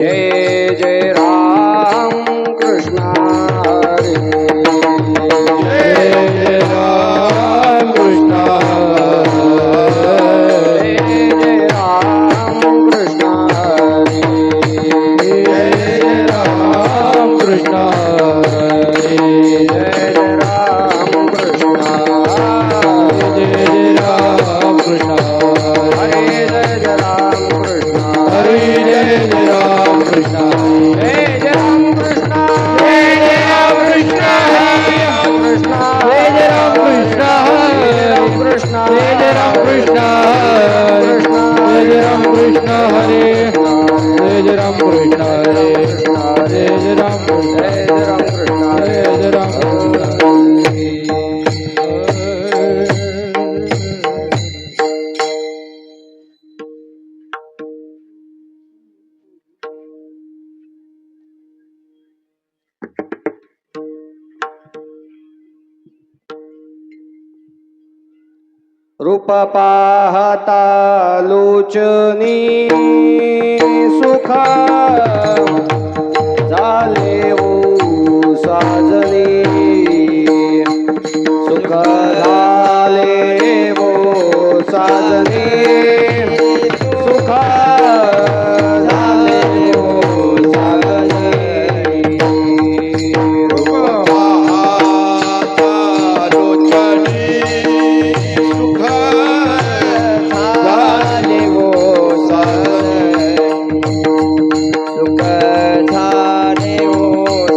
जय जय राम कृष्ण हरी जय जय राम कृष्ण जय जय राम कृष्ण हरी जय जय राम कृष्ण जय जय राम कृष्ण जय जय राम कृष्ण हरे जय जय राम कृष्ण हरे जय जय राम कृष्ण जय जय राम कृष्ण जय जय राम कृष्ण जय राम कृष्ण कृष्ण जय जय राम कृष्ण जय जय राम कृष्ण हरे जय जय राम कृष्ण हरे जय जय राम कृष्ण जय जय राम कृष्ण जय जय राम कृष्ण रूप पाहता लोचनी सुख झाले ओ साजनी सुख झाले ओ साजनी सुख झाले ओ साजनी रूप झाले ओ सुख झाले ओ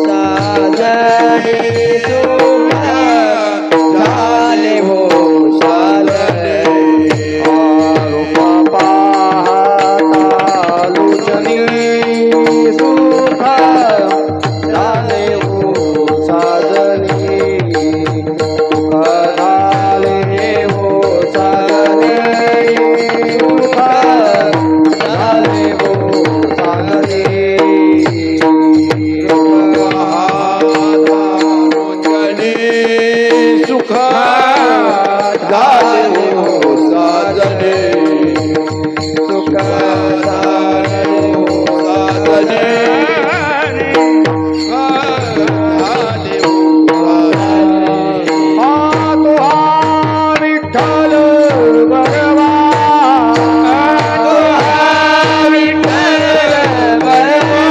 साजनी सुख झाले ओ साजनी रूप पाहता लोचनी सुख झाले ओ साजनी सुख झाले ओ साजनी सुख झाले ओ साजनी सुख झाले हो साजने सुख झाले हो साजने झाले हो साजने विठ्ठल भगवा विठ्ठल भगवा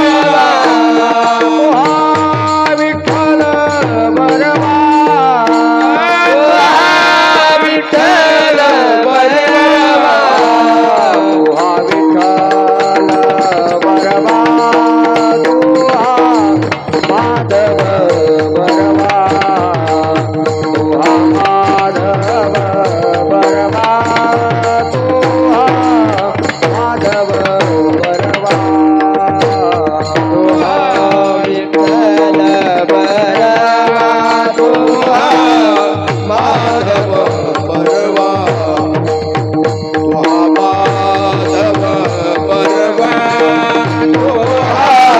विठ्ठल भगवा विठ्ठल भगवा विठ्ठल भगवा माधव भगवा माधव भगवा माधव भगवा विठ्ठल बरवा तुहा माधव बरवा तुहा माधव बरवा तुहा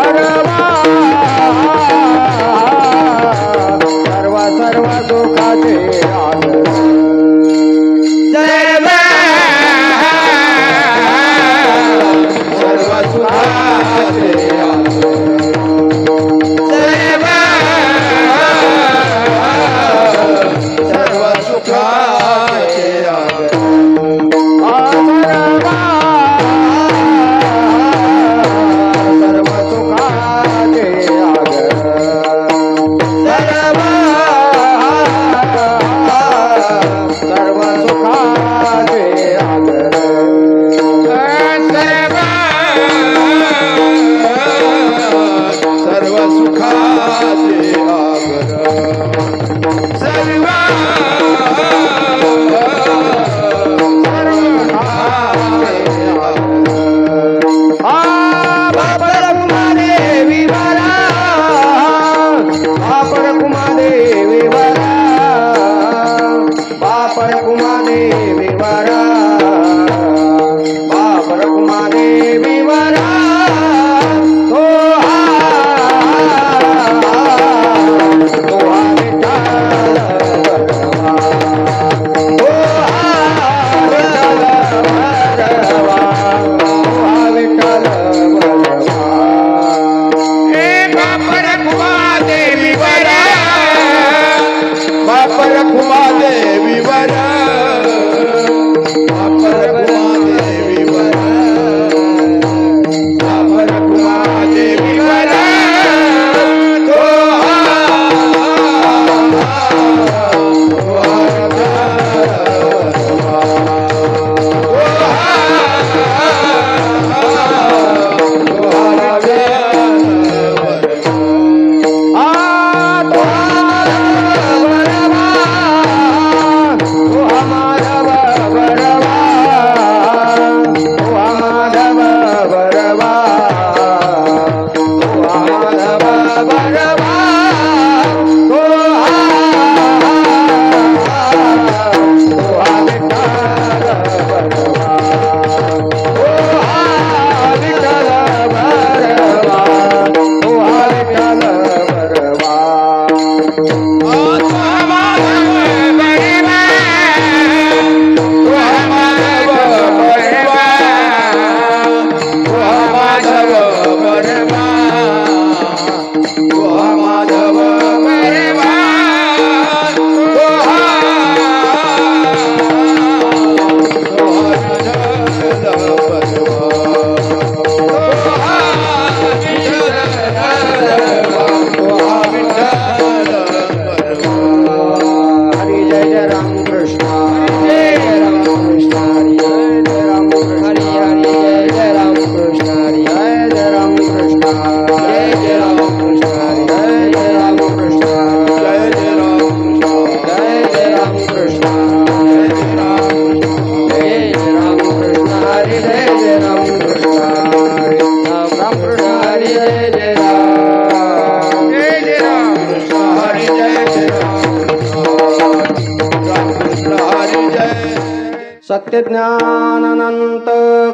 भरवा सर्व सर्व सुखाचे आगर सर्व सुखाचे सर्व सुखाचे सर्व सुखाचे आगर सर्व सुखाचे आगर सर्व सुखाचे आगर सर्व बापर कुमादेवी वरा बापर कुमादेवी वरा बापर कुमादेवी वरा बापर कुमादेवी वरा तो बापर कुमादेवी वरा बापर कुमादेवी वरा बापर कुमादेवी वरा तो सत्यज्ञानंत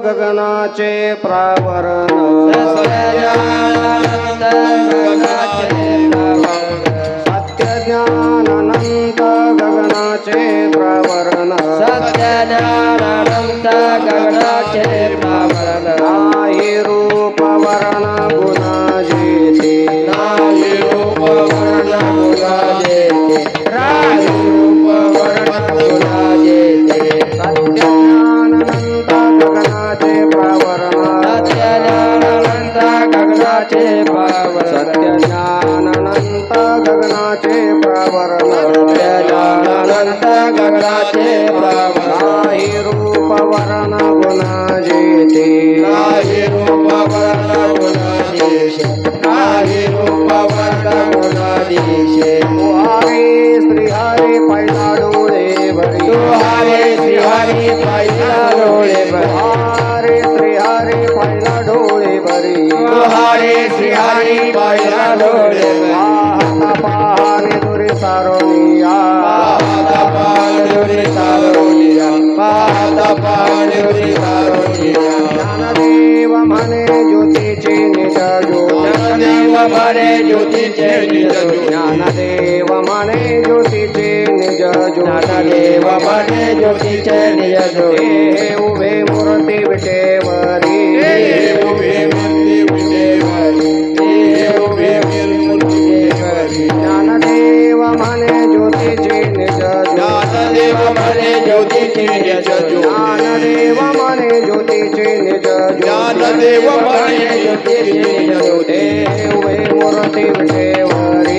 गगनाचे प्रावरण सत्यज्ञानंत गगनाचे प्रावरण सत्यज्ञानंत गगनाचे प्रावरण नाही रूप वर्ण गुणा जेते नाही रूप वर्ण गुणा जेते नाही रूप वर्ण गुणा जेते सत्यज्ञानंत गगनाचे प्रावरण सत्यज्ञानंत गगनाचे प्रावरण सत्यज्ञानंत गगनाचे प्रावरण सत्यज्ञानंत गगनाचे प्रावरण नाही रूप वर्ण गुणा जेते नाही रूप वर्ण गुणा जेते नाही रूप वर्ण गुणा जेते तुहारे श्रीहरी पहिला डोळे भरी तुहारे श्रीहरी पहिला डोळे भरी तुहारे श्रीहरी पहिला डोळे भरी तुहारे श्रीहरी पहिला डोळे भरी पाहता पाहणे दुरी सारोनिया पाहता पाहणे सारोनिया पाहता पाहणे सारोनिया ज्ञानदेव म्हणे ज्योतीची निज ज्योत म्हणे ज्योतीचे निज ज्योती ज्ञानदेव म्हणे ज्योतीचे निज ज्ञानदेव म्हणे ज्योतीचे निज ज्योती हे उभे मूर्ती विटेवरी उभे मूर्ती विटेवरी उभे मूर्ती विटेवरी ज्ञानदेव म्हणे ज्योतीचे निज ज्ञानदेव म्हणे ज्योतीचे निज ज्योती ज्ञानदेव म्हणे ज्योतीचे निज ज्ञानदेव म्हणे ज्योतीचे निज ज्योती उभे मूर्ती विटेवरी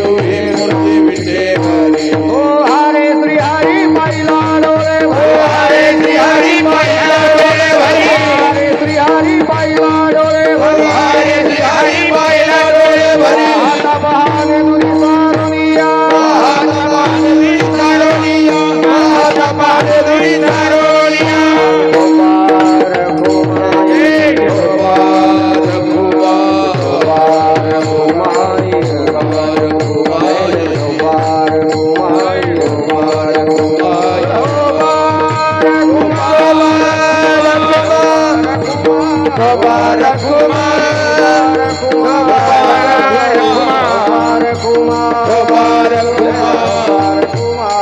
उभे मूर्ती विटेवरी ओ हरे श्री हरी पाहिला डोळे भरी हरे श्री हरी पाहिला डोळे भरी हरे श्री हरी पाहिला डोळे भरी हरे श्री हरी पाहिला डोळे भरी आता बहाने तुझी सारुनिया आता पाहणी सारोनिया आता पाहणी सारोनिया गोपार घुमाई गोपाल गोपाल घुमाई गोपाल गोपाल गोपार घुमाई गोपाल गोपाल गोपाल कुमार कुमार कुमार गोपाल कुमार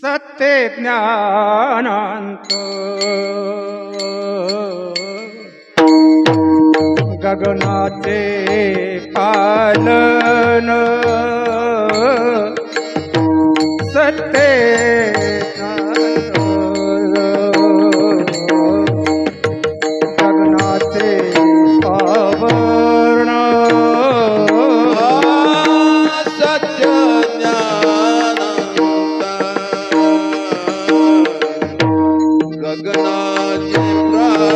सत्य ज्ञानांत गगनाचे पालन सत्य गगनाचे पावन सत्य ज्ञानानंद गगनाचे प्रावन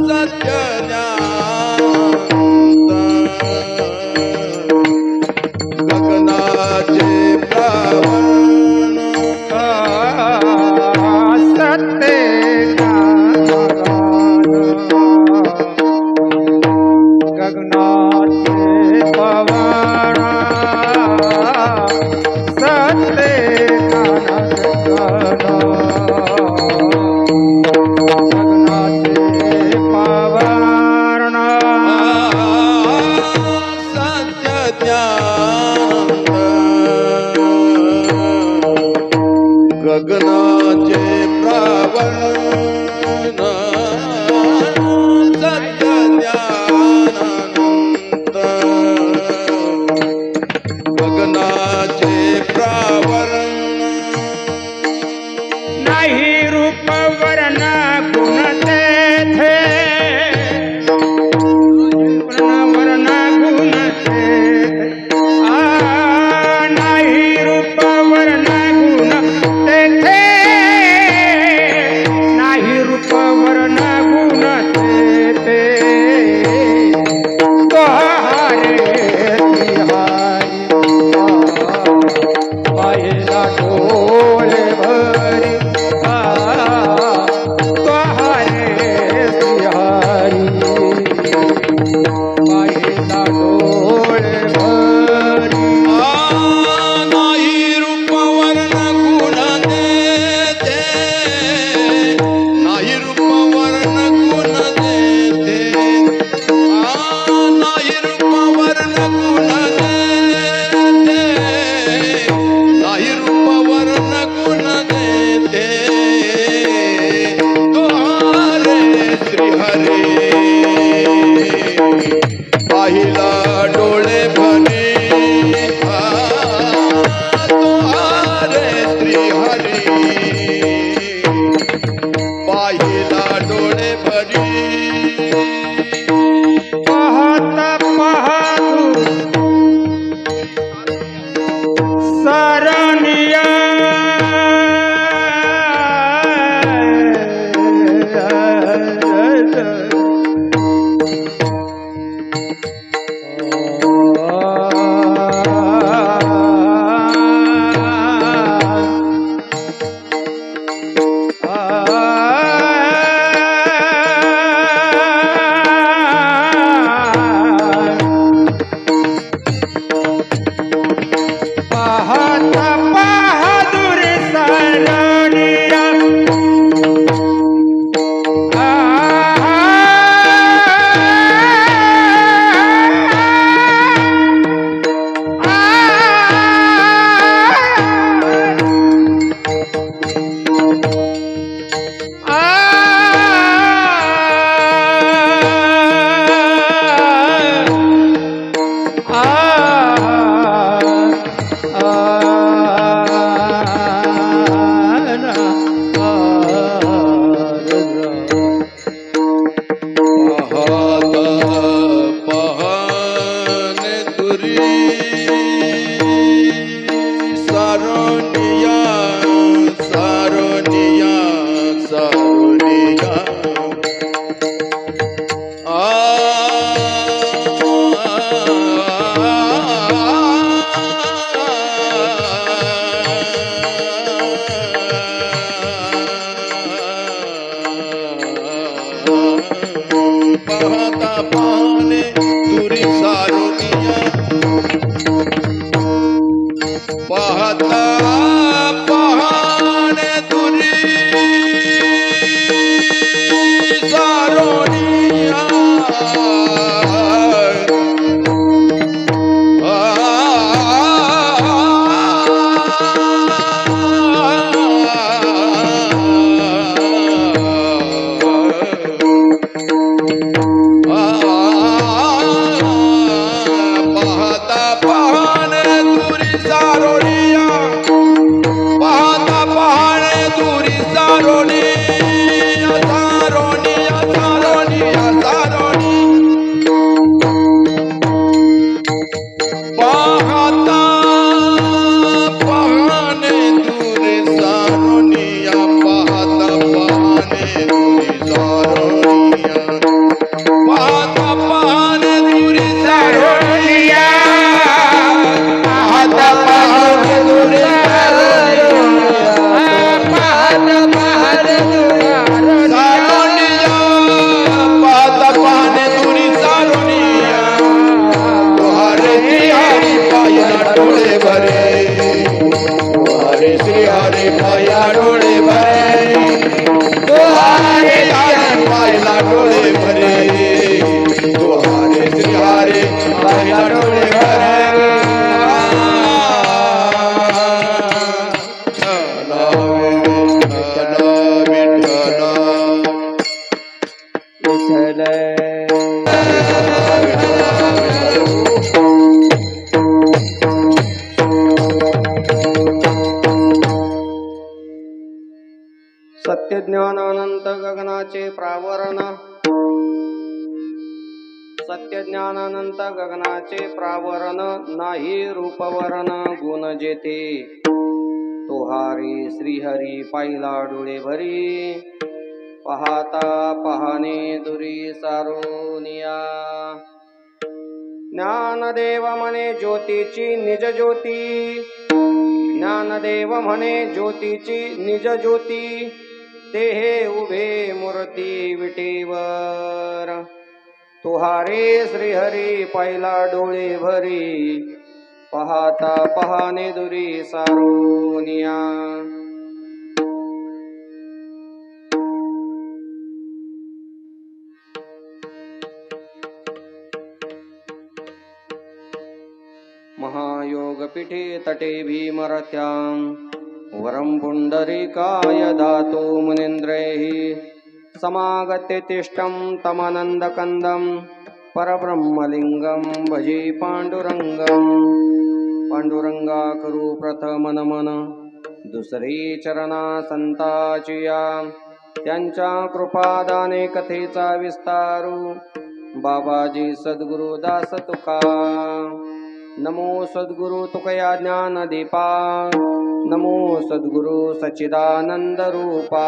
सत्य ज्ञानानंद गगनाचे प्रावन सत्य गगनाचे पवन सत्य गगनाचे पवन सत्य ज्ञानानंद गगनाचे प्रावन सत्य ज्ञानानंद गगनाचे प्रावन नाही रूप वर्ण गुण तेथे वर्ण गुण तेथे डोळे भरे तू हरे श्री हरे पाहिला डोळे भरे तू हरे ध्यान पाहिला डोळे भरे तू हरे श्री हरे पाहिला डोळे भरे सत्य ज्ञान अनंत गगनाचे प्रावरण सत्य ज्ञान अनंत गगनाचे प्रावरण नाही रूपवरण गुण जेथे तोहारी श्रीहरी पाहिला डोळे भरी पाहता पाहणे दुरी सारोनिया ज्ञानदेव म्हणे ज्योतीची निज ज्योती ज्ञानदेव म्हणे ज्योतीची निज ज्योती ते हे उभे मूर्ती विटेवर तुहारे श्रीहरी पाहिला डोळे भरी पाहता पाहणे दुरी सारोनिया महायोगपीठे तटे भीमरथ्यां वरं पुंडरीकाय दातु मुनीन्द्रैः समागत्य तिष्ठं तमानन्दकन्दं परब्रह्मलिङ्गं भजे पाण्डुरङ्गं पांडुरंगा करू प्रथम नमन दुसरी चरणा संताचिया त्यांच्या कृपादाने कथेचा विस्तारू बाबाजी सद्गुरु दास तुका नमो सद्गुरु तुकया ज्ञान दीपा नमो सद्गुरु सच्चिदानंद रूपा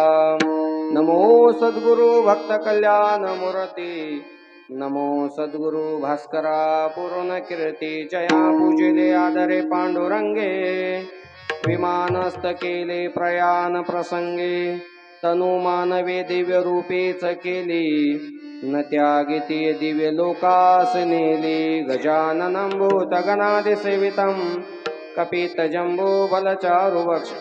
नमो सद्गुरु भक्त कल्याण मूर्ती नमो सद्गुरु भास्करा पूर्ण कीर्ती जया पूजिले आदरे पांडुरंगे विमानस्थ केले प्रयाण प्रसंगे तनु मानवे दिव्य रूपेच केली न त्यागिती दिव्य लोकास नेली गजाननं भूतगणादि सेवितं कपित जम्बो बलचारु वक्ष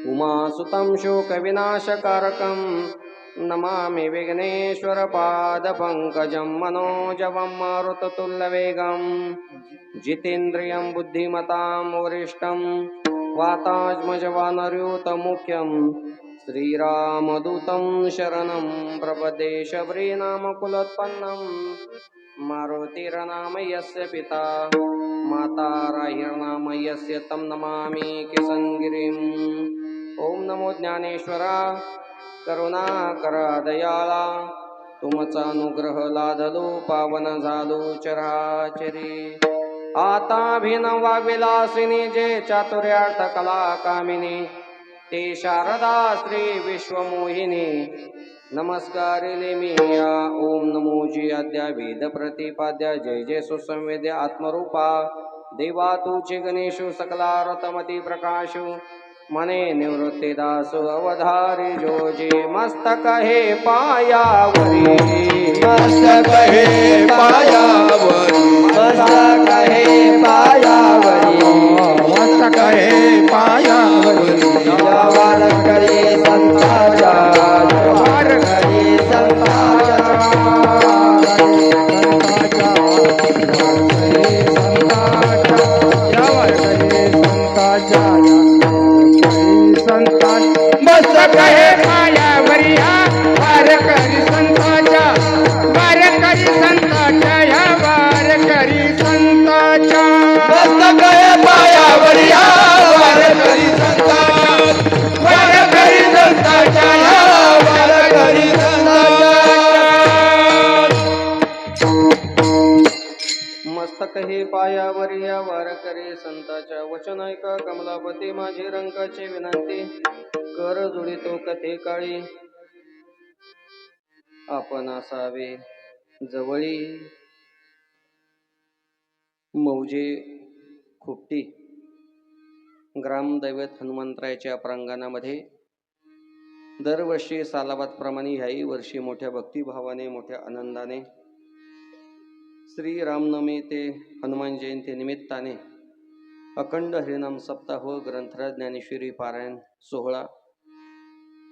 उमासुतं शोकविनाशकारकं नमामि विघ्नेश्वर पादपङ्कजं मनोजवं मारुततुल्यवेगं जितेन्द्रियं बुद्धिमतां वरिष्ठं वातात्मजवानर्युतमुख्यं श्रीरामदूतं शरणं प्रपदे शबरीनामकुलोत्पन्नं मारुतिर्नाम यस्य पिता माता राहिर्नाम यस्य तं नमामि किसनगिरिम् ओम नमो ज्ञानेश्वरा करुणाकरा दयाळा तुमचा अनुग्रह लादलो पावन झालो चराचरी आता भिनवा विलासिनी जे चातुर्यार्थ कला कामिनी ते शारदा श्री विश्वमोहिनी नमस्कारिले मी या ओम नमो जी आद्या वेद प्रतिपाद्या जय जय सुसंवेद्य आत्मरूपा देवा तुझे गणेशु सकलारतमती प्रकाशु मने निवृत्ती दासु अवधारी जोजी मस्तक हे पायावरी मस्तक हे पायावरी मस्तक हे पायावरी मस्तक हे पायावरी वार करी संताचा वार करी संताचा मस्तक हे पायावरी वार करी संताच्या वार करी संताच्या या वार करी संताच्या मस्तक हे पायावरी वार करी संताच्या वार करी संताच्या या वार करी मस्तक हे पायावरी या वार करे संताच्या वचन ऐका कमलापती माझी रंकाची विनंती कर जुळितो कथे काळी आपण असावे जवळी मौजे खुपटी ग्रामदैवत हनुमंतरायाच्या प्रांगणामध्ये दरवर्षी सालाबादप्रमाणे ह्याही वर्षी मोठ्या भक्तिभावाने मोठ्या आनंदाने श्री रामनवमी ते हनुमान जयंती निमित्ताने अखंड हरिनाम सप्ताह व ग्रंथराज ज्ञानेश्वरी पारायण सोहळा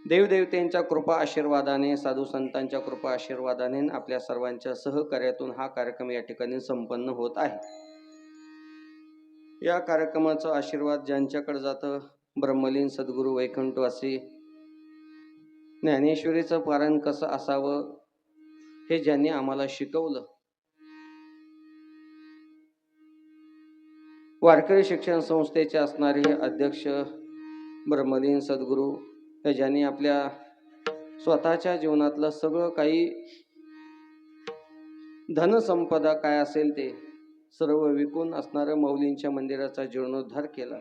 देवदेवतेंच्या कृपा आशीर्वादाने साधू संतांच्या कृपा आशीर्वादाने आपल्या सर्वांच्या सहकार्यातून हा कार्यक्रम या ठिकाणी संपन्न होत आहे. या कार्यक्रमाचा आशीर्वाद ज्यांच्याकडे जातं ब्रह्मलीन सद्गुरू वैकुंठवासी ज्ञानेश्वरीचं पारायण कसं असावं हे ज्यांनी आम्हाला शिकवलं. वारकरी शिक्षण संस्थेचे असणारे अध्यक्ष ब्रह्मलीन सद्गुरू हे ज्यांनी आपल्या स्वतःच्या जीवनातलं सगळं काही धनसंपदा काय असेल ते सर्व विकून असणाऱ्या मौलींच्या मंदिराचा जीर्णोद्धार केला.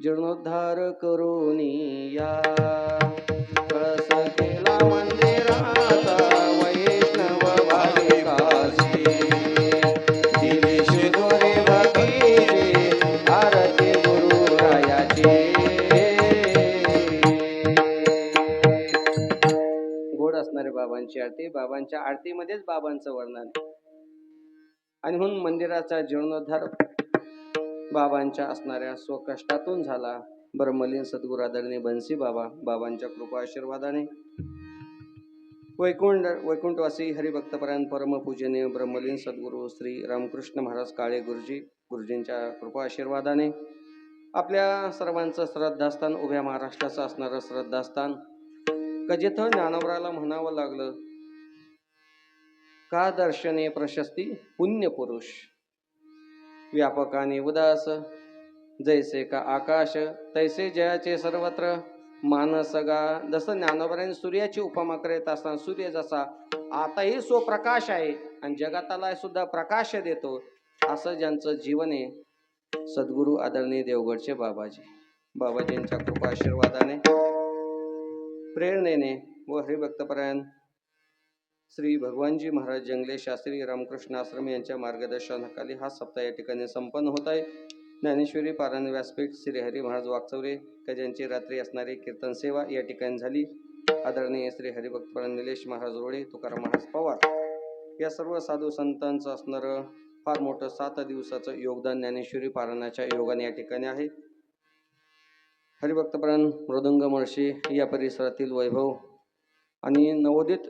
जीर्णोद्धार करून या कळस केला मंदिराचा वैष्णव भाविकासी दिली शिदोरी भक्तीची आरती गुरुरायाची. गोड असणारे बाबांची आरती, बाबांच्या आरतीमध्येच बाबांचं वर्णन आणि म्हणून मंदिराचा जीर्णोद्धार बाबांच्या असणाऱ्या स्वकष्टातून झाला. ब्रह्मलीन सद्गुरू आदरणीय बन्सी बाबा बाबांच्या कृपा आशीर्वादाने वैकुंठवासी हरिभक्तपरायण परमपूजनीय ब्रह्मलीन सद्गुरू श्री रामकृष्ण महाराज काळे गुरुजींच्या कृपा आशीर्वादाने आपल्या सर्वांचं श्रद्धास्थान उभ्या महाराष्ट्राचं असणारं श्रद्धास्थान जिथं ज्ञानोबराला म्हणावं लागलं का दर्शने प्रशस्ती पुण्य पुरुष व्यापकाने उदास जैसे का आकाश तैसे जयाचे सर्वत्र मानसगा. जसं ज्ञानोबराने सूर्याची उपमा करीत असताना सूर्य जसा आताही स्वप्रकाश आहे आणि जगाताला सुद्धा प्रकाश देतो असं ज्यांचं जीवन आहे सद्गुरू आदरणीय देवगडचे बाबाजींच्या कृपा आशीर्वादाने प्रेरणेने व हरिभक्तपरायण श्री भगवानजी महाराज जंगले शास्त्री रामकृष्ण आश्रम यांच्या मार्गदर्शनाखाली हा सप्ताह या ठिकाणी संपन्न होत आहे. ज्ञानेश्वरी पारायण व्यासपीठ श्री हरी महाराज वागचौरे ज्यांची रात्री असणारी कीर्तन सेवा या ठिकाणी झाली. आदरणीय श्री हरिभक्तपरायण निलेश महाराज रोडे, तुकाराम महाराज पवार या सर्व साधू संतांचं असणारं फार मोठं 7 दिवसाचं योगदान ज्ञानेश्वरी पारायणाच्या योगाने या ठिकाणी आहे. हरिभक्तपरायण मृदंग मळशी या परिसरातील वैभव आणि नवोदित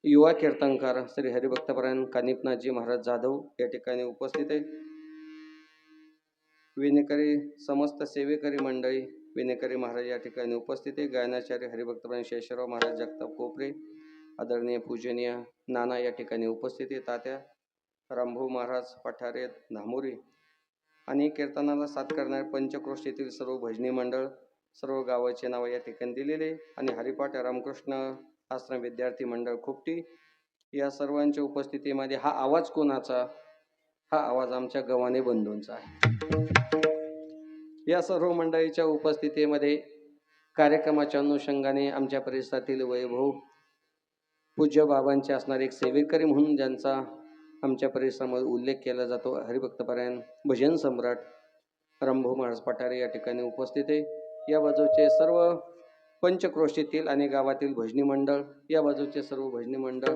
युवा कीर्तनकार श्री हरिभक्तपरायण कानिपनाथजी महाराज जाधव या ठिकाणी उपस्थित आहे. विनेकरी समस्त सेवेकरी मंडळी विनेकरी महाराज या ठिकाणी उपस्थित आहे. गायनाचार्य हरिभक्तपरायण शेषराव महाराज जगताप कोपरे आदरणीय पूजनीय नाना या ठिकाणी उपस्थित आहे. तात्या रामभाऊ महाराज पठारे धामोरी आणि कीर्तनाला साथ करणारे पंचक्रोशीतील सर्व भजनी मंडळ सर्व गावाचे नाव या ठिकाणी दिलेले आणि हरिपाठ रामकृष्ण आश्रम विद्यार्थी मंडळ खुपटी या सर्वांच्या उपस्थितीमध्ये हा आवाज कोणाचा? हा आवाज आमच्या गव्हाणे बंधूंचा आहे. या सर्व मंडळीच्या उपस्थितीमध्ये कार्यक्रमाच्या अनुषंगाने आमच्या परिसरातील वैभव पूज्य बाबांचे असणारे एक सेवेकरी म्हणून ज्यांचा आमच्या परिसरामध्ये उल्लेख केला जातो हरिभक्तपरायण भजन सम्राट रामभाऊ महाराज पठारे या ठिकाणी उपस्थित आहे. या बाजूचे सर्व पंचक्रोशीतील आणि गावातील भजनी मंडळ या बाजूचे सर्व भजनी मंडळ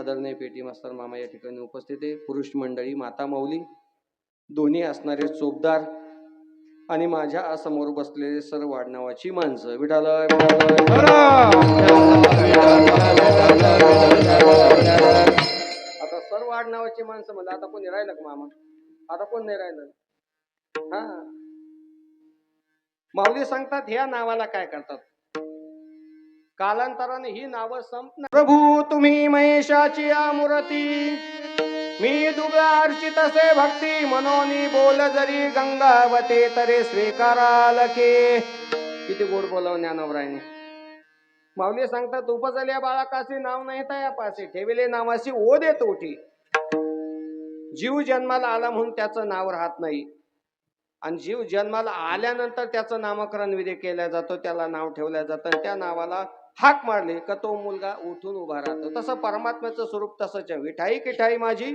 आदरणीय पेटी मास्तर मामा या ठिकाणी उपस्थित आहे. पुरुष मंडळी माता माऊली दोन्ही असणारे चोपदार आणि माझ्या समोर बसलेले सर्व आडनावाची माणसं विठाला आता सर्व आडनावाची माणसं म्हणजे आता कोणी राहिलं का मामा? आता कोण नाही राहिलं. हा माऊली सांगतात ह्या नावाला काय करतात कालांतराने ही नावं संपणार. प्रभू तुम्ही महेशाची मूर्ती मी दुबळा अर्चित असे भक्ती मनोनी बोल जरी गंगावते तरे स्वीकाराल के. किती गोड बोलाव ज्ञानोबरायने. माऊली सांगतात उपजल्या बाळकाशी नाव नाही त्या पासे ठेविले नावाशी ओ देत उठी. जीव जन्माला आला म्हणून त्याचं नाव राहत नाही आणि जीव जन्माला आल्यानंतर त्याचं नामकरण विधी केला जातो त्याला नाव ठेवलं जातं. त्या नावाला हाक मारली का तो मुलगा उठून उभा राहतो. तसं परमात्म्याचं स्वरूप तसंच आहे. विठाई किठाई माझी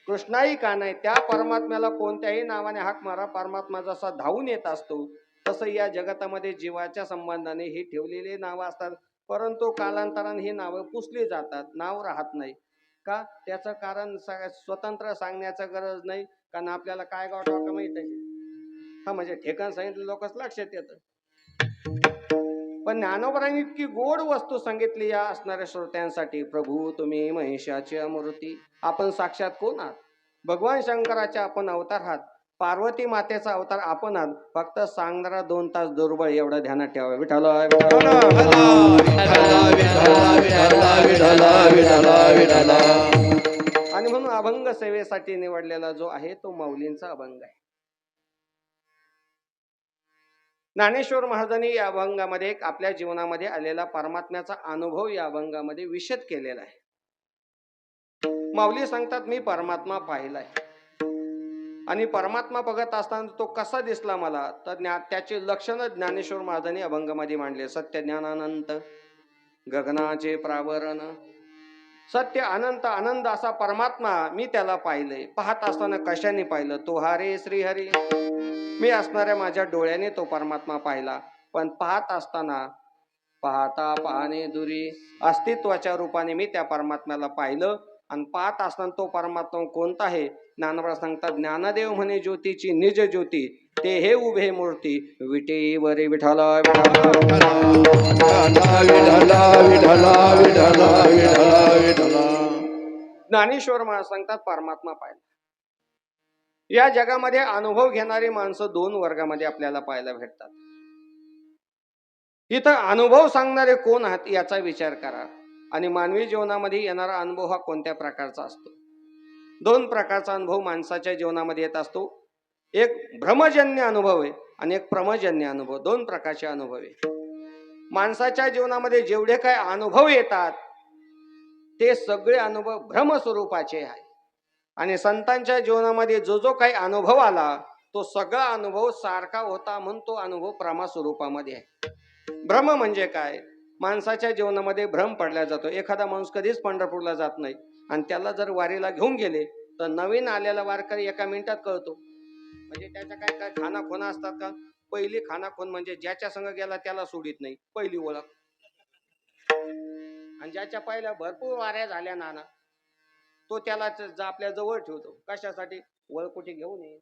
कृष्णाई का नाही. त्या परमात्म्याला कोणत्याही नावाने हाक मारा परमात्मा जसा धावून येत असतो तसं या जगतामध्ये जीवाच्या संबंधाने ही ठेवलेली नावं असतात. परंतु कालांतराने ही नावं पुसली जातात नाव राहत नाही. का त्याचं कारण स्वतंत्र सांगण्याचं गरज नाही, कारण आपल्याला काय गावठा का माहित आहे. हा म्हणजे ठिकाण सांगितलं लोकच लक्षात येतं. पण ज्ञानोबरांनी इतकी गोड वस्तू सांगितली या असणाऱ्या श्रोत्यांसाठी. प्रभू तुम्ही महिषाची मूर्ती, आपण साक्षात कोण आहात? भगवान शंकराचे आपण अवतार आहात, पार्वती मातेचा अवतार आपण आहात. फक्त सांगणारा 2 तास दुर्बळ, एवढं ध्यानात ठेवा. विठ्ठल आणि म्हणून अभंग सेवेसाठी निवडलेला जो आहे तो माऊलींचा अभंग आहे. ज्ञानेश्वर महाराजांनी या अभंगामध्ये आपल्या जीवनामध्ये आलेला परमात्म्याचा अनुभव या अभंगामध्ये विशद केलेला आहे. माऊली सांगतात मी परमात्मा पाहिलाय, आणि परमात्मा बघत असताना तो कसा दिसला मला, तर त्याचे लक्षण ज्ञानेश्वर महाराजांनी अभंगामध्ये मांडले. सत्य ज्ञानानंत गगनाचे प्रावरण, सत्य अनंत आनंद असा परमात्मा मी त्याला पाहिलंय. पाहत असताना कशाने पाहिलं? तो हरे श्रीहरी, मी असणाऱ्या माझ्या डोळ्याने तो परमात्मा पाहिला. पण पाहत असताना पाहता पाहणे दुरी, अस्तित्वाच्या रूपाने मी त्या परमात्म्याला पाहिलं. आणि पाहत असताना तो परमात्मा कोणता आहे? ज्ञानोबा सांगतात ज्ञानदेव म्हणे ज्योतीची निज ज्योती, ते हे उभे मूर्ती विटेवरी विठ्ठल ज्ञानेश्वर महाराज सांगतात परमात्मा पाहिला. या जगामध्ये अनुभव घेणारी माणसं 2 वर्गामध्ये आपल्याला पाहायला भेटतात. इथं अनुभव सांगणारे कोण आहात याचा विचार करा. आणि मानवी जीवनामध्ये येणारा अनुभव हा कोणत्या प्रकारचा असतो? 2 प्रकारचा अनुभव माणसाच्या जीवनामध्ये येत असतो. एक भ्रमजन्य अनुभव आहे आणि एक प्रमजन्य अनुभव. 2 प्रकारचे अनुभव आहे. माणसाच्या जीवनामध्ये जेवढे काय अनुभव येतात ते सगळे अनुभव भ्रमस्वरूपाचे आहे. आणि संतांच्या जीवनामध्ये जो जो काही अनुभव आला तो सगळा अनुभव सारखा होता, म्हणून तो अनुभव प्रमास्वरूपामध्ये आहे. भ्रम म्हणजे काय? माणसाच्या जीवनामध्ये भ्रम पडला जातो. एखादा माणूस कधीच पंढरपूरला जात नाही आणि त्याला जर वारीला घेऊन गेले तर नवीन आलेला वारकरी एका मिनिटात कळतो. म्हणजे त्याच्या काय काय खानाखोना असतात का? पहिली खानाखोन म्हणजे ज्याच्या संग गेला त्याला सोडित नाही, पहिली ओळख. आणि ज्याच्या पहिल्या भरपूर वाऱ्या झाल्या नाना, तो त्याला आपल्या जवळ ठेवतो. कशासाठी? वळकुटी घेऊन ये,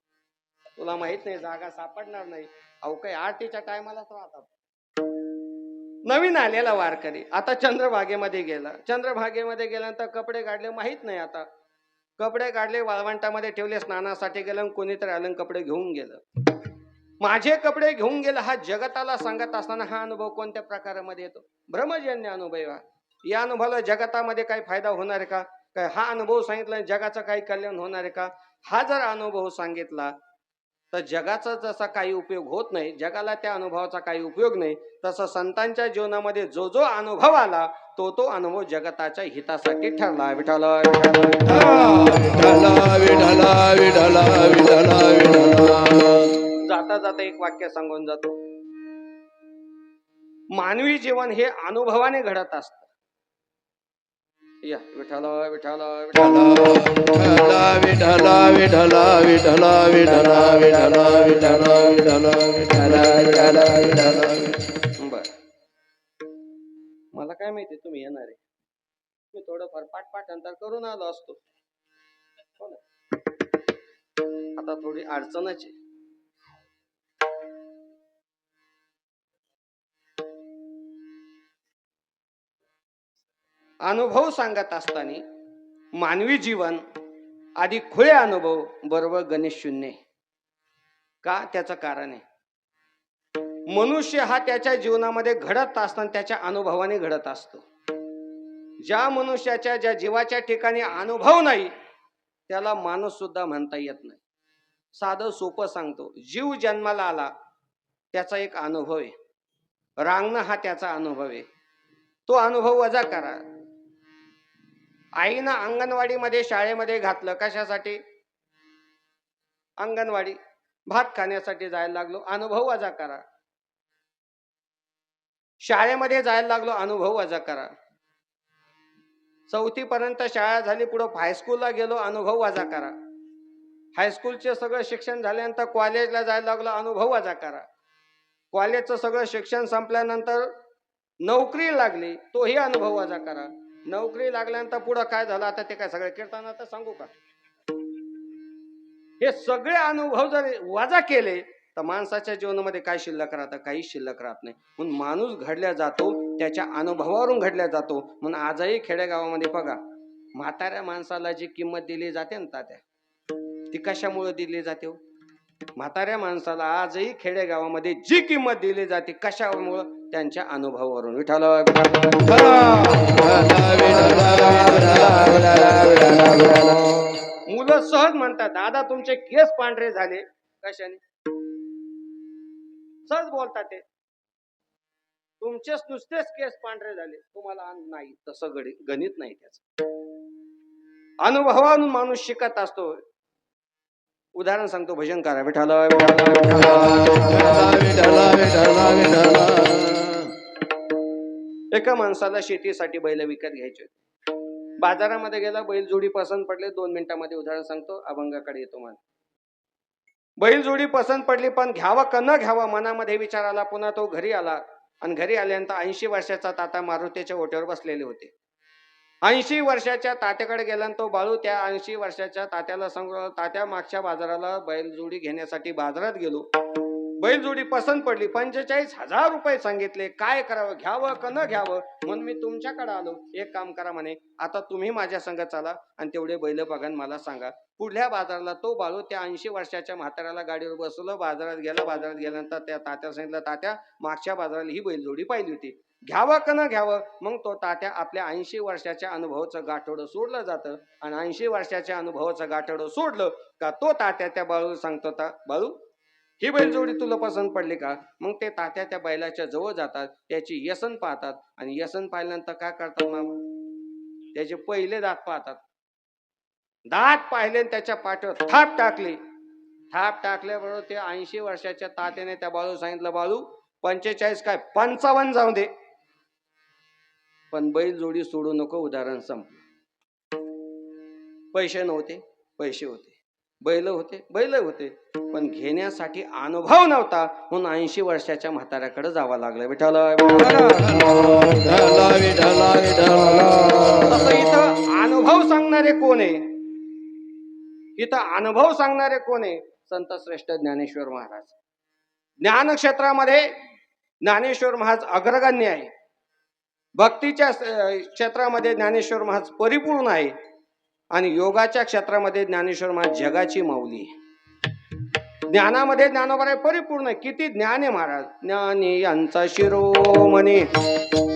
तुला माहित नाही जागा सापडणार नाही. अहो काही आरतीच्या टायमालाच राहतात. नवीन आलेला वारकरी आता चंद्रभागेमध्ये गेला. चंद्रभागेमध्ये गेल्यानंतर कपडे काढले, माहित नाही. आता कपडे काढले, वाळवंटामध्ये ठेवले, स्नानासाठी गेलं, कोणीतरी आलं कपडे घेऊन गेलं. माझे कपडे घेऊन गेलं हा जगताला सांगत असताना हा अनुभव कोणत्या प्रकारामध्ये येतो? भ्रमजन्य अनुभव. या अनुभवाला जगतामध्ये काही फायदा होणार आहे का? काय हा अनुभव सांगितला जगाचं काही कल्याण होणार आहे का? हा जर अनुभव सांगितला तर जगाचा जसा काही उपयोग होत नाही, जगाला त्या अनुभवाचा काही उपयोग नाही, तसं संतांच्या जीवनामध्ये जो जो अनुभव आला तो तो अनुभव जगताच्या हितासाठी ठरला. विठ्ठल जाता जाता एक वाक्य सांगून जातो. मानवी जीवन हे अनुभवाने घडत असतं. या विठ्ठल विठ्ठल बर, मला काय माहिती तुम्ही येणार आहे. मी थोडंफार पाठपाठांतर करून आलो असतो. हो ना, आता थोडी अडचणच आहे. अनुभव सांगत असताना मानवी जीवन आधी खुळे अनुभव बरोबर गणेश शून्य. का? त्याचं कारण आहे मनुष्य हा त्याच्या जीवनामध्ये घडत असताना त्याच्या अनुभवाने घडत असतो. ज्या मनुष्याच्या ज्या जीवाच्या ठिकाणी अनुभव नाही त्याला माणूस सुद्धा म्हणता येत नाही. साधं सोपं सांगतो, जीव जन्माला आला त्याचा एक अनुभव आहे, रांगणं हा त्याचा अनुभव आहे. तो अनुभव वजा करा. आईनं अंगणवाडीमध्ये शाळेमध्ये घातलं, कशासाठी? अंगणवाडी भात खाण्यासाठी जायला लागलो, अनुभव वजा करा. शाळेमध्ये जायला लागलो, अनुभव वजा करा. 4थी पर्यंत शाळा झाली, पुढे हायस्कूलला गेलो, अनुभव वजा करा. हायस्कूलचे सगळं शिक्षण झाल्यानंतर कॉलेजला जायला लागलो, अनुभव वजा करा. कॉलेजचं सगळं शिक्षण संपल्यानंतर नोकरी लागली, तोही अनुभव वजा करा. नोकरी लागल्यानंतर पुढं काय झालं आता ते काय सगळे कीर्तनात सांगू का? हे सगळे अनुभव जर वजा केले तर माणसाच्या जीवनामध्ये काय शिल्लक राहतं? काही शिल्लक राहत नाही. म्हणून माणूस घडल्या जातो त्याच्या अनुभवावरून घडल्या जातो. म्हणून आजही खेडेगावामध्ये बघा, म्हाताऱ्या माणसाला जी किंमत दिली जाते ना तात्या, ती कशामुळे दिली जाते? म्हाताऱ्या माणसाला आजही खेडेगावामध्ये जी किंमत दिली जाते कशामुळे? त्यांच्या अनुभवावरून. विठ्ठल मुलं सहज म्हणतात, दादा तुमचे केस पांढरे झाले कशाने? सहज बोलतात ते, तुमचेच नुसतेच केस पांढरे झाले, तुम्हाला नाही. तसं गणित नाही त्याच. अनुभवावरून माणूस शिकत असतो. उदाहरण सांगतो, भजन करा विठ्ठल एका माणसाला शेतीसाठी बैल विकत घ्यायचे. बाजारामध्ये गेला, बैल जोडी पसंत पडले. 2 मिनिटांमध्ये उदाहरण सांगतो, अभंगाकडे येतो. मला बैल जोडी पसंत पडली, पण घ्यावा का न घ्यावा मनामध्ये विचार आला. पुन्हा तो घरी आला आणि घरी आल्यानंतर 80 वर्षाचा ताता मारुतीच्या ओट्यावर बसलेले होते. 80 वर्षाच्या तात्याकडे गेला तो बाळू त्या 80 वर्षाच्या तात्याला सांगू, तात्या मागच्या बाजाराला बैलजोडी घेण्यासाठी बाजारात गेलो, बैलजोडी पसंत पडली, 45,000 रुपये सांगितले, काय करावं, घ्यावं का न घ्यावं? म्हणून मी तुमच्याकडे आलो. एक काम करा म्हणे, आता तुम्ही माझ्या संग चला आणि तेवढे बैल बघा मला सांगा. पुढल्या बाजाराला तो बाळू त्या 80 वर्षाच्या म्हाताऱ्याला गाडीवर बसवलं, बाजारात गेला. बाजारात गेल्यानंतर त्या तात्या सांगितलं, तात्या मागच्या बाजाराला ही बैलजोडी पाहिली होती, घ्यावं का न घ्यावं? मग तो तात्या आपल्या 80 वर्षाच्या अनुभवाचं गाठोडं सोडलं जातं आणि 80 वर्षाच्या अनुभवाचं गाठोडं सोडलं का तो तात्या त्या बाळू सांगतो, बाळू ही बैलजोडी तुला पसंत पडली का? मग ते तात्या त्या बैलाच्या जवळ जातात, त्याची व्यसन पाहतात आणि व्यसन पाहिल्यानंतर काय करतात मामा? त्याचे पहिले दात पाहतात. दात पाहिले त्याच्या पाठीवर थाप टाकली. थाप टाकल्याबरोबर ते 80 वर्षाच्या तात्याने त्या बाळू सांगितलं, बाळू 45 काय 55 जाऊ दे, पण बैल जोडी सोडू नको. उदाहरण संपलं. पैसे नव्हते, पैसे होते, बैल होते, बैल होते, पण घेण्यासाठी अनुभव नव्हता. म्हणून 80 वर्षाच्या म्हाताऱ्याकडे जावं लागलं. विठ्ठल तसं इथं अनुभव सांगणारे कोण आहे? इथं अनुभव सांगणारे कोण आहे? संत श्रेष्ठ ज्ञानेश्वर महाराज. ज्ञान क्षेत्रामध्ये ज्ञानेश्वर महाराज अग्रगण्य आहे. भक्तीच्या क्षेत्रामध्ये ज्ञानेश्वर महाराज परिपूर्ण आहे आणि योगाच्या क्षेत्रामध्ये ज्ञानेश्वर महाराज जगाची माऊली आहे. ज्ञानामध्ये ज्ञानोबा परिपूर्ण आहे. किती ज्ञान आहे महाराज. ज्ञानी यांचा शिरोमणी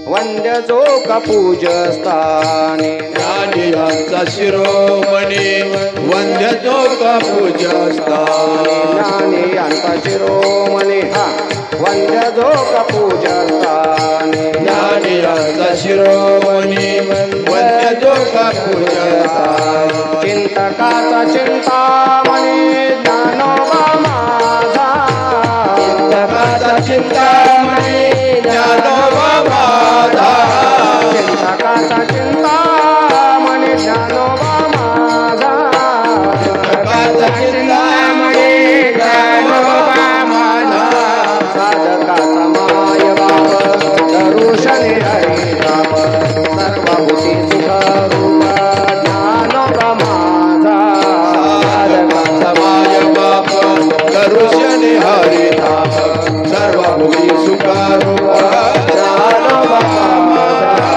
वंद्य जो का पूजस्थानी, ज्ञानी यांचा शिरोमणी वंद्य जो का पूजस्थानी, ज्ञानी यांचा शिरोमणी वंद्य जो का पूजस्थानी, ज्ञानी यांचा शिरोमणी वंद्य जो का पूजस्थानी, चिंतकाचा चिंतामणी ज्ञानोबा माझा, चिंतकाचा चिंतामणी ज्ञानोबा माझा, चिंतकाचा चिंतामणी ज्ञानोबा माझा, चिंतकाचा चिंतामणी ज्ञानोबा माझा, साधकाचा माय बाप दरुशने हरी राम, सर्वभूती सुख रूप ज्ञानोबा माझा, साधकाचा माय बाप दरुशने हरी धाम, सर्वभूती सुखारूप ज्ञानोबा माझा.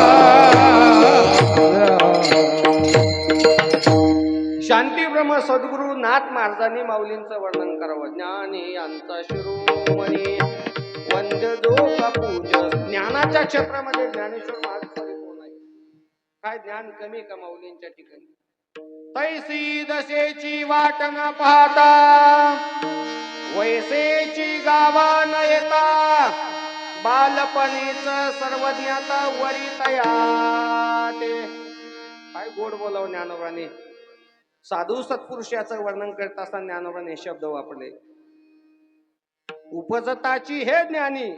शांती ब्रह्म सद्गुरु नाथ महाराजांनी माऊलींचं वर्णन करावं. ज्ञानी यांचा शिरोमणी वंद्य जो का पूज. ज्ञानाच्या क्षेत्रामध्ये ज्ञानेश्वर महाराज परिपूर्ण आहे. काय ज्ञान कमी का माऊलींच्या ठिकाणी? तैसी दशेची वाट न पाहता, वैसेची गावा न येता, बालपणीच सर्व ज्ञाता वरी तया ते. काय गोड बोलाव ज्ञानोबाने. साधू सत्पुरुषाचं वर्णन करत असताना ज्ञानोबाने शब्द वापरले. उपजताची हे ज्ञानी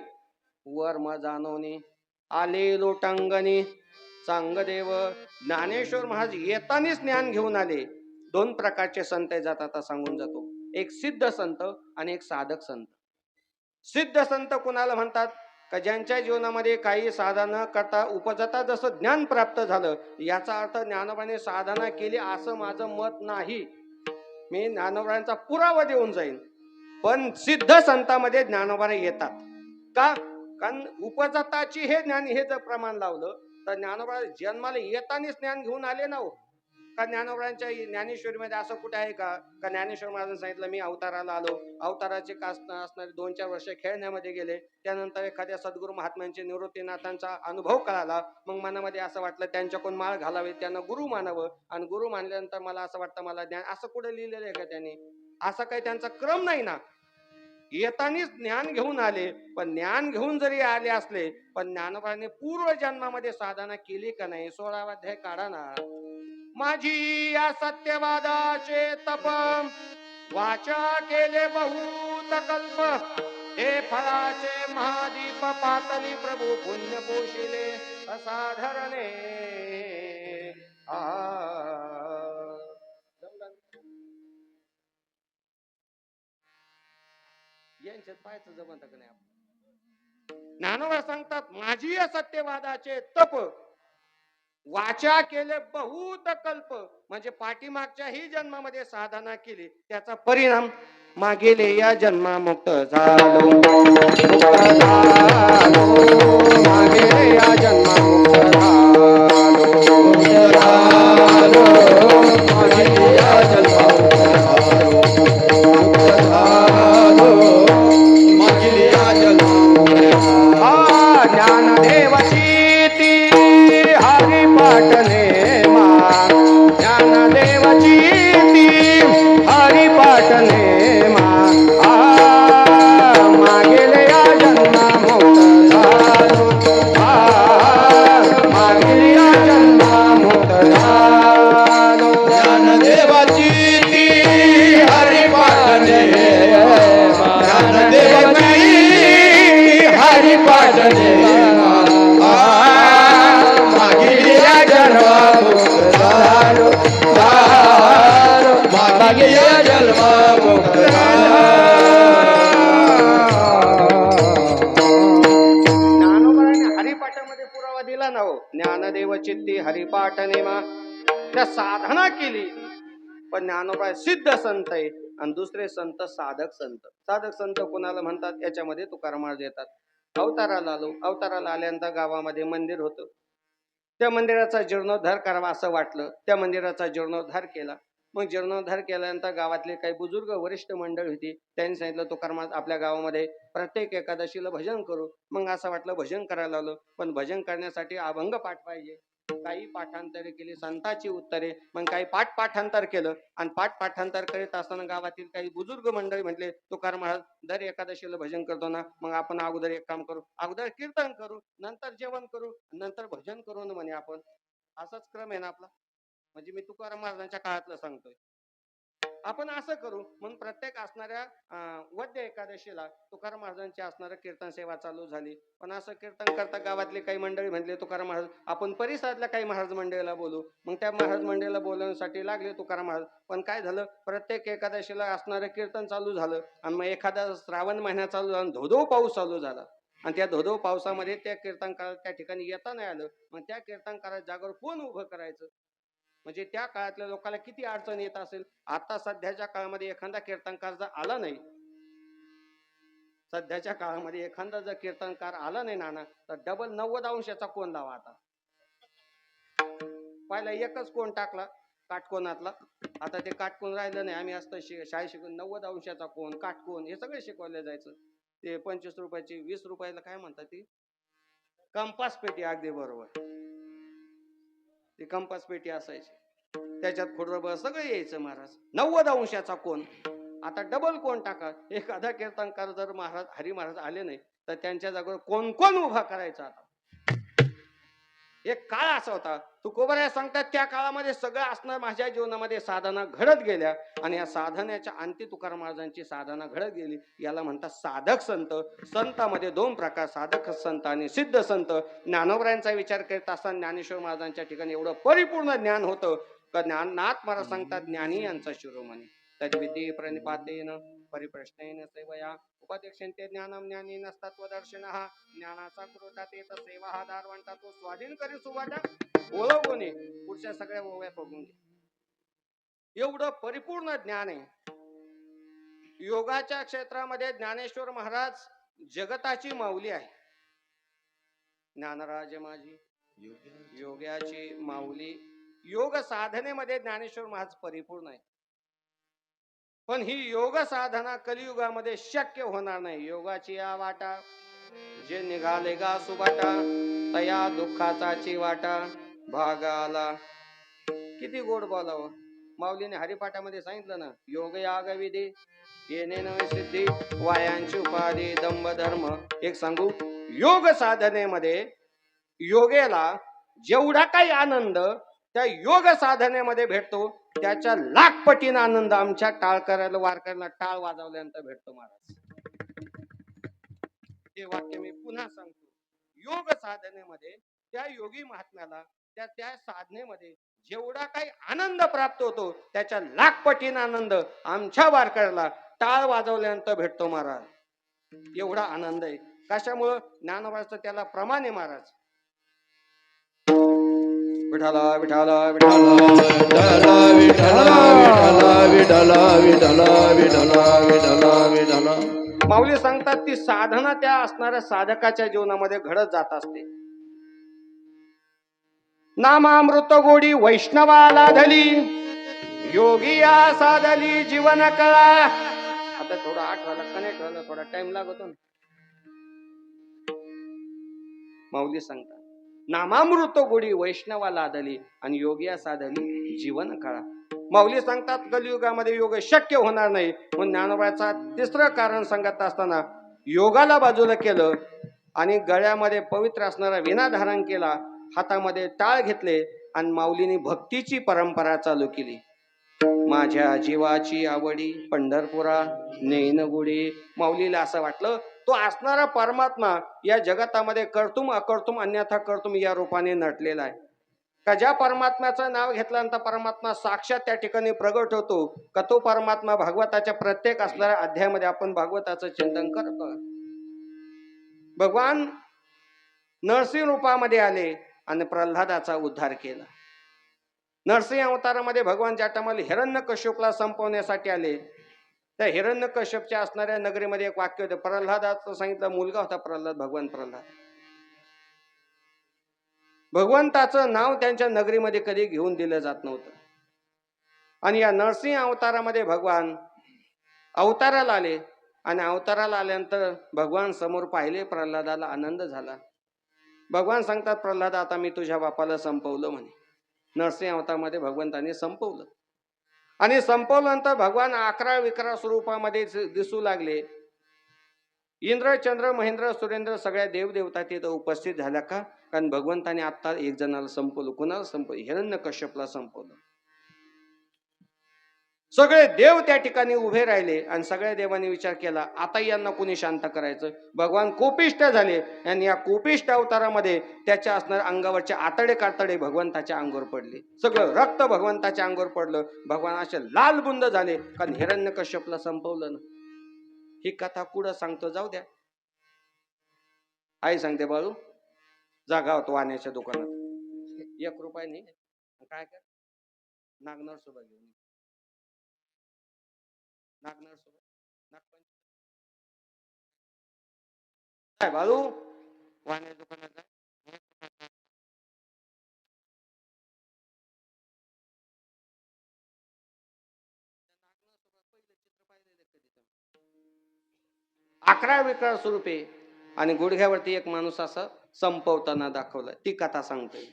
वर्म जाणवणी आले लोटांगणी चांगदेव. ज्ञानेश्वर महाराज येतानीच ज्ञान घेऊन आले. 2 प्रकारचे संत जातात सांगून जातो. एक सिद्ध संत आणि एक साधक संत. सिद्ध संत कोणाला म्हणतात? का ज्यांच्या जीवनामध्ये काही साधना करता उपजता जसं ज्ञान प्राप्त झालं, याचा अर्थ ज्ञानोबाने साधना केली असं माझं मत नाही. मी ज्ञानोबांचा पुरावा देऊन जाईन, पण सिद्ध संतांमध्ये ज्ञानोबाने येतात का? कारण उपजताची हे ज्ञान हे जर प्रमाण लावलं तर ज्ञानोबा जन्माला येतानीच ज्ञान घेऊन आले ना हो. का ज्ञानोबांच्या ज्ञानेश्वरीमध्ये असं कुठे आहे का? का ज्ञानेश्वर महाराजांनी सांगितलं मी अवताराला आलो, अवताराचे असणारे 2-4 वर्ष खेळण्यामध्ये गेले, त्यानंतर एखाद्या सद्गुरू महात्म्यांचे निवृत्तीनाथांचा अनुभव कळाला, मग मनामध्ये असं वाटलं त्यांच्याकडून माळ घालावे, त्यांना गुरु मानावं, आणि गुरु मानल्यानंतर मला असं वाटतं मला ज्ञान, असं कुठे लिहिलेलं आहे का त्यांनी? असा काही त्यांचा क्रम नाही ना. येतानीच ज्ञान घेऊन आले, पण ज्ञान घेऊन जरी आले असले पण ज्ञानोबाने पूर्व जन्मामध्ये साधना केली का नाही? 16वा अध्याय काढा ना. माझी या सत्यवादाचे तप वाचा केले बहुत कल्प, हे फळाचे महादीप पातली प्रभू पुण्य पोशिले असाधारणे. यांच्यात पाहायचं जमत का नाही? ज्ञानोबा सांगतात माझी या सत्यवादाचे तप वाचा केले बहुत कल्प, म्हणजे पाठीमागच्याही जन्मामध्ये साधना केली, त्याचा परिणाम मागेले या जन्मा मुक्त झालो, मागेले या जन्मा मुक्त झालो, मागेले या जन्मा ज्ञानदेवाची ती हरी पाटणे मा, ज्ञानदेवाची ती हरी पाटणे मा, मागेले या जन्मा मुक्त झालो, मागेले या जन्मा मुक्त झालो. ज्ञानदेवाची ती हरी पाटणे, ज्ञानदेवाची हरी पाटणे, मागिल्या जन्मा मुक्त झालो, मागिल्या जन्मा मुक्त झालो. ज्ञानोबाने हरिपाठामध्ये पुरावा दिला ना हो. ज्ञानदेव चित्ती हरिपाठ नेमा, त्या साधना केली, पण ज्ञानोबा सिद्ध संत आहे आणि दुसरे संत साधक संत. साधक संत कोणाला म्हणतात? याच्यामध्ये तुकाराम महाराज येतात. अवताराला आलो, अवताराला आल्यानंतर गावामध्ये मंदिर होतं, त्या मंदिराचा जीर्णोद्धार करावा असं वाटलं, त्या मंदिराचा जीर्णोद्धार केला. मग जीर्णोद्धार केल्यानंतर गावातले काही बुजुर्ग वरिष्ठ मंडळी होती, त्यांनी सांगितलं तुकाराम महाराज आपल्या गावामध्ये प्रत्येक एकादशीला भजन करू. मग असं वाटलं भजन करायला आलो, पण भजन करण्यासाठी अभंग पाठ पाहिजे. काही पाठांतरे केली संतांची उत्तरे, मग काही पाठांतर केलं, आणि पाठांतर करीत असताना गावातील काही बुजुर्ग मंडळी म्हटले तुकाराम महाराज दर एकादशीला भजन करतो ना, मग आपण अगोदर एक काम करू, अगोदर कीर्तन करू, नंतर जेवण करू, नंतर भजन करू ना म्हणे आपण. असाच क्रम आहे ना आपला. म्हणजे मी तुकाराम महाराजांच्या काळातलं सांगतोय. आपण असं करू म्हणून प्रत्येक असणाऱ्या वद्य एकादशीला तुकाराम महाराजांची असणारं कीर्तन सेवा चालू झाली. पण असं कीर्तन करता गावातले काही मंडळी म्हणले तुकाराम महाराज आपण परिसरातल्या काही महाराज मंडळीला बोलू. मग त्या महाराज मंडळीला बोलवण्यासाठी लागले तुकाराम महाराज. पण काय झालं, प्रत्येक एकादशीला असणारं कीर्तन चालू झालं आणि मग एखादा श्रावण महिना चालू झाला, धोधो पाऊस चालू झाला, आणि त्या धोधो पावसामध्ये त्या कीर्तनकाराला त्या ठिकाणी येता नाही आलं. मग त्या कीर्तनकाराच्या जागेवर कोण उभं करायचं? म्हणजे त्या काळातल्या लोकांना किती अडचण येत असेल. आता सध्याच्या काळामध्ये एखादा कीर्तनकार जर आला नाही, सध्याच्या काळामध्ये एखादा जर कीर्तनकार आला नाही नाना, तर डबल 90 अंशाचा कोण लावा. आता पहिला एकच कोण टाकला काटकोनातला, आता ते काटकोन राहिलं नाही. आम्ही असतं शाळेत शिकून 90 अंशाचा कोण, काटकोन हे सगळे शिकवले जायचं. ते 25 रुपयाची 20 रुपयाला काय म्हणतात ती कंपास पेटी, अगदी बरोबर, ती कंपास पेटी असायची, त्याच्यात खोडरं सगळं यायचं. महाराज 90 अंशाचा कोण. आता डबल कोण टाका. एखादा कीर्तनकार जर महाराज हरी महाराज आले नाही तर त्यांच्या जागेवर कोण कोण उभा करायचा. आता एक काळ असा होता, तुकोबराया सांगतात त्या काळामध्ये सगळं असणार माझ्या जीवनामध्ये साधना घडत गेल्या, आणि या साधनेच्या अंती तुकाराम महाराजांची साधना घडत गेली. याला म्हणतात साधक संत. संतामध्ये 2 प्रकार, साधक संत आणि सिद्ध संत. ज्ञानोबरायांचा विचार करत असताना ज्ञानेश्वर महाराजांच्या ठिकाणी एवढं परिपूर्ण ज्ञान होतं का नाथ महाराज सांगतात ज्ञानी यांचा शिरोमणी. तद्विधी प्रणिपातेन परिप्रश्नेन सेवया उपदेक्षन्ते ज्ञानम ज्ञानीन तत्वदर्शिनः ज्ञानाचा क्रोधात येत सेवा हा दारवंटा तो स्वाधीन करी सुवाटा ओळखून पुढच्या सगळ्या ओव्या बघून घे. एवढं परिपूर्ण ज्ञान आहे. योगाच्या क्षेत्रामध्ये ज्ञानेश्वर महाराज जगताची माऊली आहे. ज्ञानराज माझी योग्याची माऊली. योग साधनेमध्ये ज्ञानेश्वर महाराज परिपूर्ण आहे. पण ही योग साधना कलियुगामध्ये शक्य होणार नाही. योगाची या वाटा जे निघाले गा सुबाटा तया दुःखाचाची वाटा भागाला. किती गोड बोलावं. माऊलीने हरिपाठामध्ये सांगितलं ना, योग याग विधी येणे नवे सिद्धी वायांची उपाधी दंभ धर्म. एक सांगू, योग साधनेमध्ये योगेला जेवढा काही आनंद त्या योग साधनेमध्ये भेटतो त्याच्या लाख पटीने आनंद आमच्या टाळकऱ्याला वारकऱ्याला टाळ वाजवल्यानंतर भेटतो महाराज. हे वाक्य मी पुन्हा सांगतो. योग साधनेमध्ये त्या योगी महात्म्याला त्या साधनेमध्ये जेवढा काही आनंद प्राप्त होतो त्याच्या लाख पटीने आनंद आमच्या वारकऱ्याला टाळ वाजवल्यानंतर भेटतो महाराज. एवढा आनंद आहे. कशामुळं? ज्ञानोबाचं त्याला प्रमाण आहे महाराज. विठाला विठाला विठाला विठला विठला विठला विठला विठला विठला विठला. माऊली सांगतात ती साधना त्या असणाऱ्या साधकाच्या जीवनामध्ये घडत जात असते. नामामृत गोडी वैष्णवाला धली योगिया साधली जीवन कळा. आता थोडं आठवायला कनेक्ट व्हायला थोडा टाइम लागतो ना. माऊली सांगतात नामामृत गोडी वैष्णवाला धली आणि योगिया साधली जीवन कळा. माऊली सांगतात कलियुगामध्ये योग शक्य होणार नाही. म्हणून ज्ञानोबाचा तिसरं कारण सांगत असताना योगाला बाजूला केलं आणि गळ्यामध्ये पवित्र असणारा विना धारण केला, हातामध्ये टाळ घेतले आणि माऊलीने भक्तीची परंपरा चालू केली. माझ्या जीवाची आवडी पंढरपुरा नेन गुडी. माऊलीला असं वाटलं तो असणारा परमात्मा या जगतामध्ये कर्तुम अकर्तुम अन्यथा कर्तुम या रूपाने नटलेला आहे. का ज्या परमात्म्याचं नाव घेतल्यानंतर परमात्मा साक्षात त्या ठिकाणी प्रगट होतो. का तो परमात्मा भागवताच्या प्रत्येक असणाऱ्या अध्यायामध्ये आपण भागवताचं चिंतन करतो. भगवान नरसिंह रूपामध्ये आले आणि प्रल्हादाचा उद्धार केला. नरसिंह अवतारामध्ये भगवान ज्या टायमाला हिरण्यकश्यपला संपवण्यासाठी आले त्या हिरण्यकश्यपच्या असणाऱ्या नगरीमध्ये एक वाक्य होतं. प्रल्हादाचं सांगितलं मुलगा होता प्रल्हाद, भगवान प्रल्हाद. भगवंताचं नाव त्यांच्या नगरीमध्ये कधी घेऊन दिलं जात नव्हतं. आणि या नरसिंह अवतारामध्ये भगवान अवताराला आले आणि अवताराला आल्यानंतर भगवान समोर पाहिले. प्रल्हादाला आनंद झाला. भगवान सांगतात प्रल्हाद आता मी तुझ्या बापाला संपवलं म्हणे. नरसिंह अवतारामध्ये भगवंताने संपवलं आणि संपवल्यानंतर भगवान 11 विकरा स्वरूपामध्ये दिसू लागले. इंद्र चंद्र महेंद्र सुरेंद्र सगळ्या देवदेवता तिथं उपस्थित झाल्या. का? कारण भगवंताने आता एक जणाला संपवलं. कुणाला संपवलं? हिरण्यकश्यपला संपवलं. सगळे देव त्या ठिकाणी उभे राहिले आणि सगळ्या देवांनी विचार केला आता यांना कोणी शांत करायचं. भगवान कोपिष्ट झाले आणि या कोपिष्ट अवतारामध्ये त्याच्या असणाऱ्या अंगावरचे आतडे कातडे भगवंताच्या अंगावर पडले. सगळं रक्त भगवंताच्या अंगावर पडलं. भगवान असे लाल बुंद झाले कारण हिरण्यकश्यपला संपवलं ना. ही कथा कुठं सांगतो जाऊ द्या. आई सांगते बाळू जागा होतो वाण्याच्या दुकानात 1 रुपया नाही काय कर नागनार सोबत घेऊन नागनार सोबत काय बाळू वाण्याच्या दुकानात जाय. 11 विकराळ स्वरूपे आणि गुडघ्यावरती एक माणूस असा संपवताना दाखवला. ती कथा सांगतोय.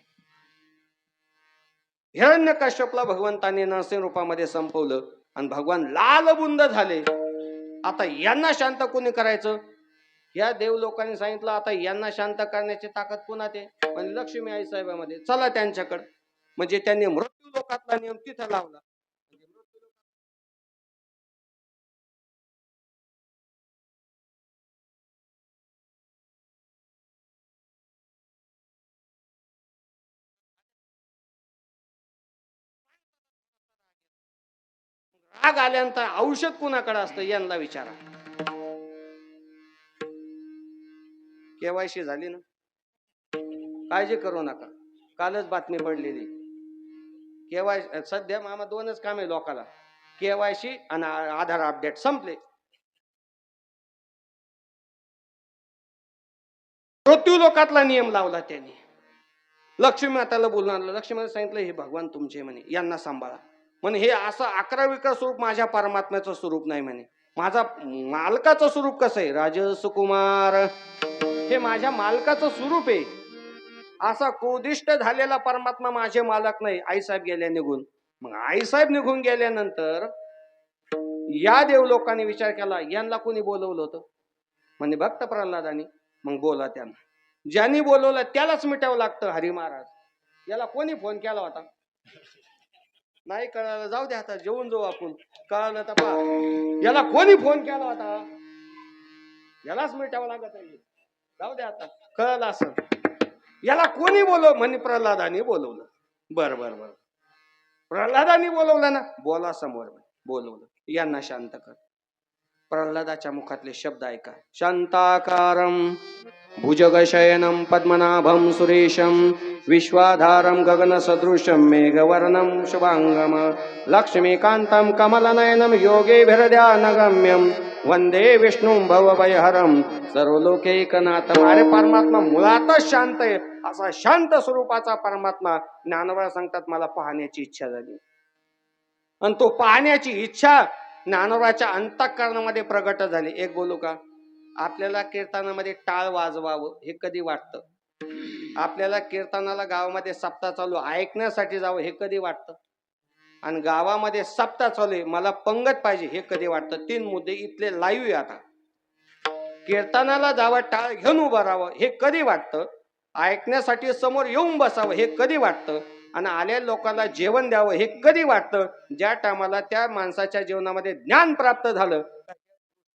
हिरण्यकश्यपला भगवंताने नरसिंह रूपामध्ये संपवलं आणि भगवान लालबुंद झाले. आता यांना शांत कोणी करायचं? या देव लोकांनी सांगितलं आता यांना शांत करण्याची ताकद पुन्हा ते म्हणजे लक्ष्मी आई साहेबांमध्ये चला त्यांच्याकडे. म्हणजे त्यांनी मृत्यू लोकातला नियम तिथं लावला. राग आल्यानंतर औषध कुणाकडे असतं यांना विचारा. केवायसी झाली ना, काळजी करू नका. कालच बातमी पडलेली. केवायसी सध्या मामा दोनच काम आहे लोकाला, केवायसी आणि आधार अपडेट संपले. मृत्यू लोकातला नियम लावला त्यांनी. लक्ष्मी माताला बोलून आणलं. लक्ष्मी माता सांगितलं हे भगवान तुमचे म्हणे, यांना सांभाळा म्हणे. हे असं 11 स्वरूप माझ्या परमात्म्याचं स्वरूप नाही म्हणे. माझा मालकाचं स्वरूप कसं आहे, राजसुकुमार, हे माझ्या मालकाचं स्वरूप आहे. असा कोदिष्ट झालेला परमात्मा माझे मालक नाही. आईसाहेब गेल्या निघून. मग आईसाहेब निघून गेल्यानंतर या देव लोकांनी विचार केला, यांना कोणी बोलवलं होतं म्हणे भक्त प्रल्हादानी. मग बोला त्यांना. ज्यांनी बोलवलं त्यालाच मिटावं लागतं. हरी महाराज याला कोणी फोन केला होता नाही कळालं, जाऊ दे आता जेवून जाऊ आपण. कळालं तर पहा, याला कोणी फोन केला होता यालाच मिटावं लागत आहे. जाऊ दे आता कळलं असं. याला कोणी बोलव म्हणे प्रल्हादानी बोलवलं. बर बर बर प्रल्हादानी बोलवलं ना, बोला समोर. बोलवलं. यांना शांत कर. प्रल्हादाच्या मुखातले शब्द ऐका. शांताकारं भुजगशयनं पद्मनाभं सुरेशं विश्वाधारं गगनसदृशं मेघवर्णं शुभांगम लक्ष्मीकान्तं कमलनयनं योगेभिर्ध्यानगम्यं वंदे विष्णुं भवभयहरं सर्वलोकैकनाथं. अरे परमात्मा मुळातच शांत आहे. असा शांत स्वरूपाचा परमात्मा ज्ञानोबा सांगतात मला पाहण्याची इच्छा झाली. आणि तो पाहण्याची इच्छा ज्ञानोबाच्या अंतःकरणामध्ये प्रगट झाली. एक बोलू का, आपल्याला कीर्तनामध्ये टाळ वाजवावं हे कधी वाटतं? आपल्याला कीर्तनाला गावामध्ये सप्ताह चालू ऐकण्यासाठी जावं हे कधी वाटतं? आणि गावामध्ये सप्ताह चालू आहे मला पंगत पाहिजे हे कधी वाटतं? 3 मुद्दे इथले लाईव्ह आहे. आता कीर्तनाला जावं, टाळ घेऊन उभं राहावं हे कधी वाटतं? ऐकण्यासाठी समोर येऊन बसावं हे कधी वाटतं? आणि आल्या लोकांना जेवण द्यावं हे कधी वाटतं? ज्या टायमाला त्या माणसाच्या जीवनामध्ये ज्ञान प्राप्त झालं